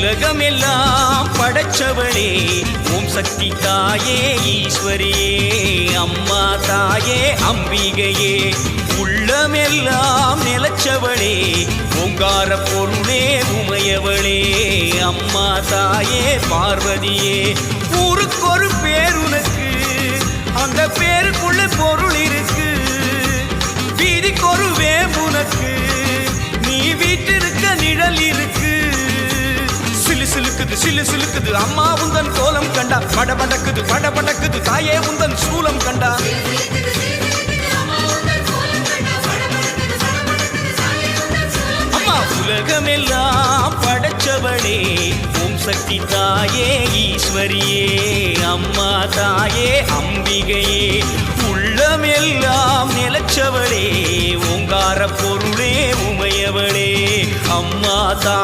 உலகமெல்லாம் படைச்சவளே ஓம் சக்தி தாயே ஈஸ்வரியே அம்மா தாயே அம்பிகையே உள்ளமெல்லாம் நிலச்சவளே ஓங்கார பொருளே உமையவளே அம்மா தாயே பார்வதியே ஊருக்கொரு பேர் உனக்கு அந்த பேருக்குள்ள பொருள் இருக்கு வீதிக்கொரு வேம்புனக்கு நீ வீட்டிருக்க நிழல் இருக்கு சிலு சிலுக்குது அம்மா உந்தன் கோலம் கண்டா படபடக்குது தாயே உந்தன் சூலம் கண்டா அம்மா உலகமெல்லாம் படைச்சவளே ஓம் சக்தி தாயே ஈஸ்வரியே அம்மா தாயே அம்பிகையே உள்ளமெல்லாம் நிலச்சவளே ஓங்கார பொருளே உமையவளே அம்மா தா